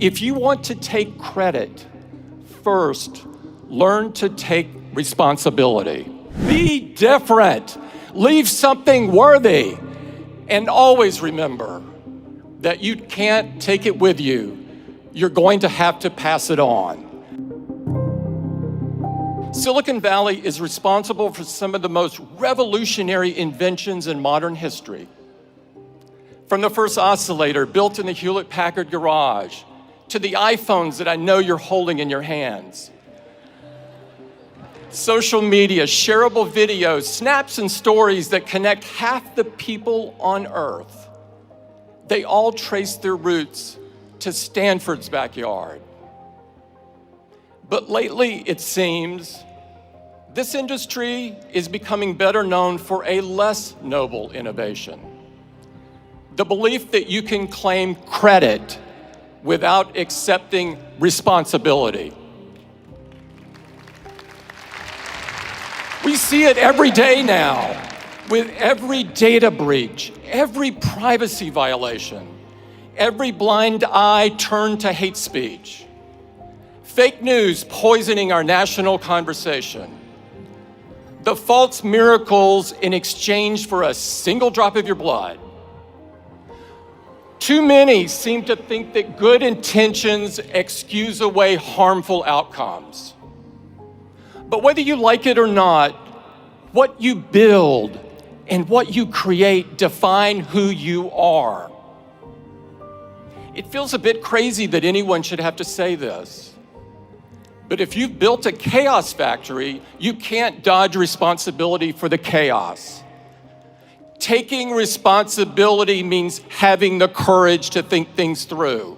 If you want to take credit, first, learn to take responsibility. Be different. Leave something worthy. And always remember that you can't take it with you. You're going to have to pass it on. Silicon Valley is responsible for some of the most revolutionary inventions in modern history. From the first oscillator built in the Hewlett-Packard garage, to the iPhones that I know you're holding in your hands. Social media, shareable videos, snaps and stories that connect half the people on Earth. They all trace their roots to Stanford's backyard. But lately, it seems, this industry is becoming better known for a less noble innovation. The belief that you can claim credit without accepting responsibility. We see it every day now, with every data breach, every privacy violation, every blind eye turned to hate speech, fake news poisoning our national conversation, the false miracles in exchange for a single drop of your blood. Too many seem to think that good intentions excuse away harmful outcomes. But whether you like it or not, what you build and what you create define who you are. It feels a bit crazy that anyone should have to say this. But if you've built a chaos factory, you can't dodge responsibility for the chaos. Taking responsibility means having the courage to think things through.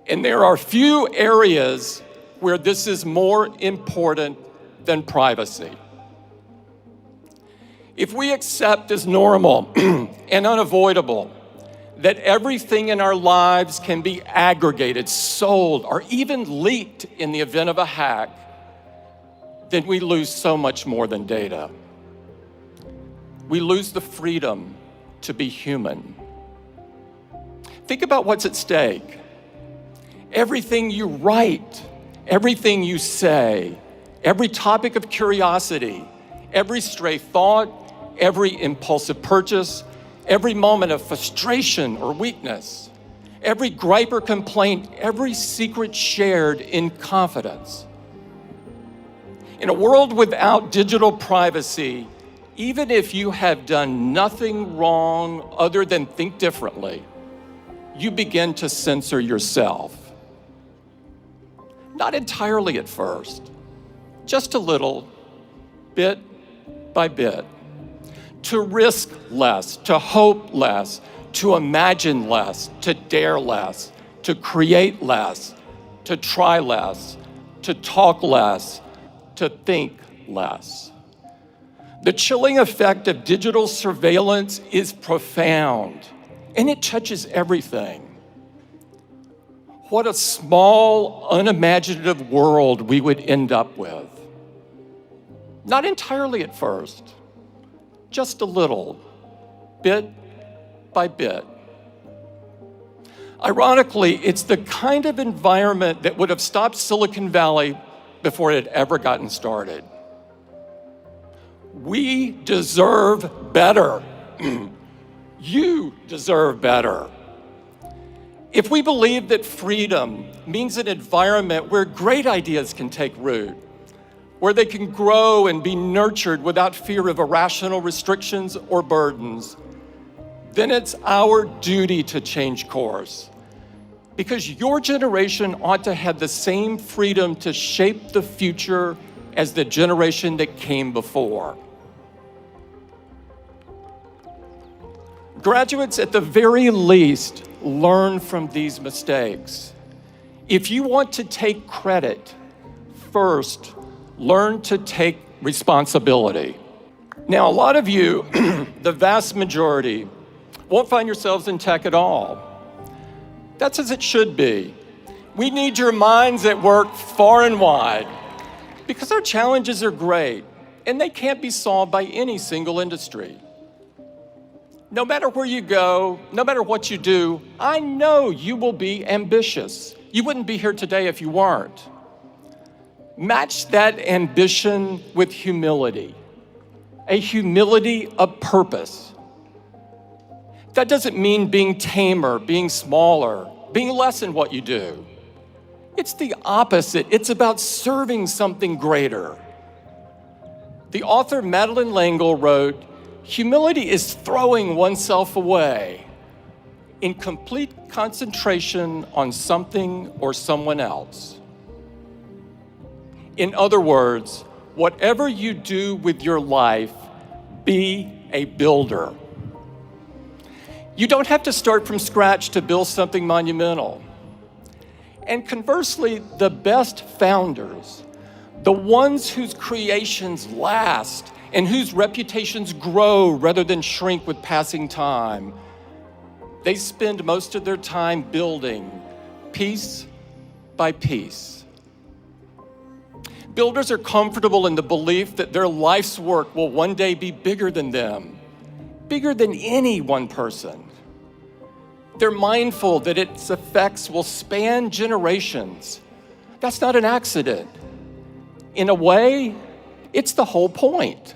And there are few areas where this is more important than privacy. If we accept as normal and unavoidable that everything in our lives can be aggregated, sold, or even leaked in the event of a hack, then we lose so much more than data. We lose the freedom to be human. Think about what's at stake. Everything you write, everything you say, every topic of curiosity, every stray thought, every impulsive purchase, every moment of frustration or weakness, every gripe or complaint, every secret shared in confidence. In a world without digital privacy, even if you have done nothing wrong other than think differently, you begin to censor yourself. Not entirely at first, just a little, bit by bit. To risk less, to hope less, to imagine less, to dare less, to create less, to try less, to talk less, to think less. The chilling effect of digital surveillance is profound, and it touches everything. What a small, unimaginative world we would end up with. Not entirely at first, just a little, bit by bit. Ironically, it's the kind of environment that would have stopped Silicon Valley before it had ever gotten started. We deserve better. You deserve better. If we believe that freedom means an environment where great ideas can take root, where they can grow and be nurtured without fear of irrational restrictions or burdens, then it's our duty to change course. Because your generation ought to have the same freedom to shape the future as the generation that came before. Graduates, at the very least, learn from these mistakes. If you want to take credit, first, learn to take responsibility. Now, a lot of you, the vast majority, won't find yourselves in tech at all. That's as it should be. We need your minds at work far and wide because our challenges are great and they can't be solved by any single industry. No matter where you go, no matter what you do, I know you will be ambitious. You wouldn't be here today if you weren't. Match that ambition with humility, a humility of purpose. That doesn't mean being tamer, being smaller, being less in what you do. It's the opposite. It's about serving something greater. The author Madeleine L'Engle wrote, "Humility is throwing oneself away in complete concentration on something or someone else." In other words, whatever you do with your life, be a builder. You don't have to start from scratch to build something monumental. And conversely, the best founders, the ones whose creations last and whose reputations grow rather than shrink with passing time, they spend most of their time building piece by piece. Builders are comfortable in the belief that their life's work will one day be bigger than them, bigger than any one person. They're mindful that its effects will span generations. That's not an accident. In a way, it's the whole point.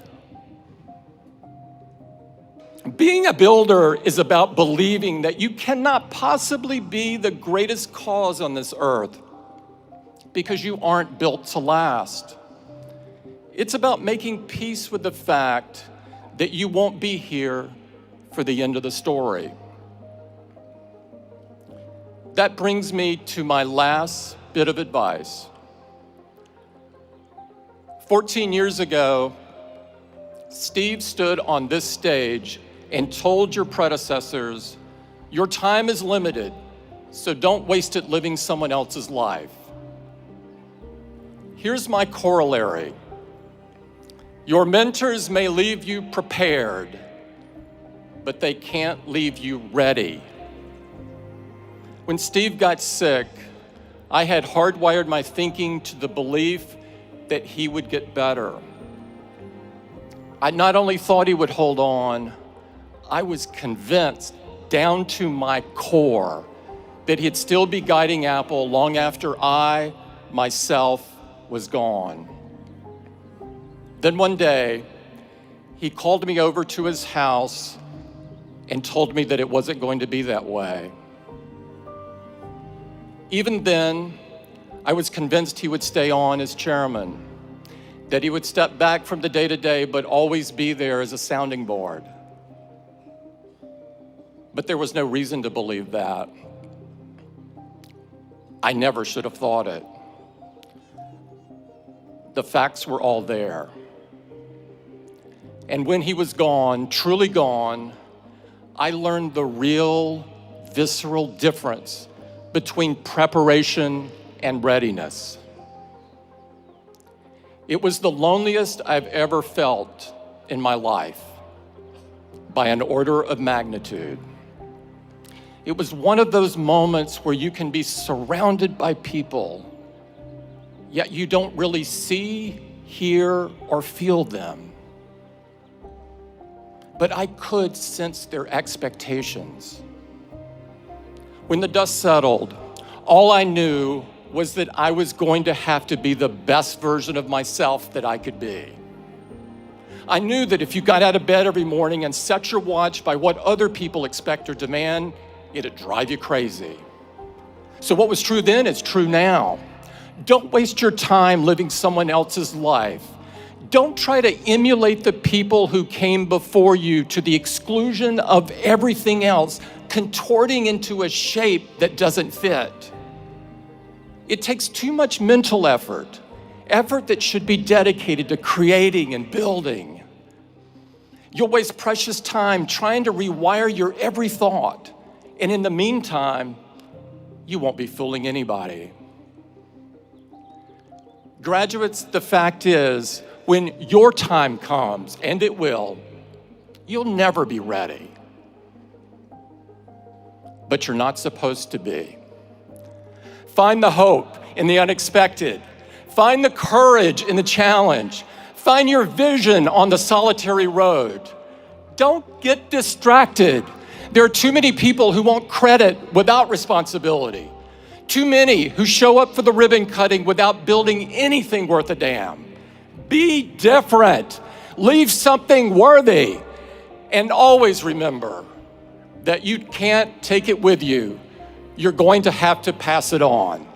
Being a builder is about believing that you cannot possibly be the greatest cause on this earth because you aren't built to last. It's about making peace with the fact that you won't be here for the end of the story. That brings me to my last bit of advice. 14 years ago, Steve stood on this stage and told your predecessors, "Your time is limited, so don't waste it living someone else's life." Here's my corollary. Your mentors may leave you prepared, but they can't leave you ready. When Steve got sick, I had hardwired my thinking to the belief that he would get better. I not only thought he would hold on, I was convinced down to my core that he'd still be guiding Apple long after I, myself, was gone. Then one day, he called me over to his house and told me that it wasn't going to be that way. Even then, I was convinced he would stay on as chairman, that he would step back from the day-to-day but always be there as a sounding board. But there was no reason to believe that. I never should have thought it. The facts were all there. And when he was gone, truly gone, I learned the real, visceral difference between preparation and readiness. It was the loneliest I've ever felt in my life, by an order of magnitude. It was one of those moments where you can be surrounded by people, yet you don't really see, hear, or feel them. But I could sense their expectations. When the dust settled, all I knew was that I was going to have to be the best version of myself that I could be. I knew that if you got out of bed every morning and set your watch by what other people expect or demand, it'd drive you crazy. So what was true then is true now. Don't waste your time living someone else's life. Don't try to emulate the people who came before you to the exclusion of everything else, contorting into a shape that doesn't fit. It takes too much mental effort that should be dedicated to creating and building. You'll waste precious time trying to rewire your every thought, and in the meantime, you won't be fooling anybody. Graduates, the fact is, when your time comes, and it will, you'll never be ready. But you're not supposed to be. Find the hope in the unexpected. Find the courage in the challenge. Find your vision on the solitary road. Don't get distracted. There are too many people who want credit without responsibility. Too many who show up for the ribbon cutting without building anything worth a damn. Be different. Leave something worthy. And always remember that you can't take it with you. You're going to have to pass it on.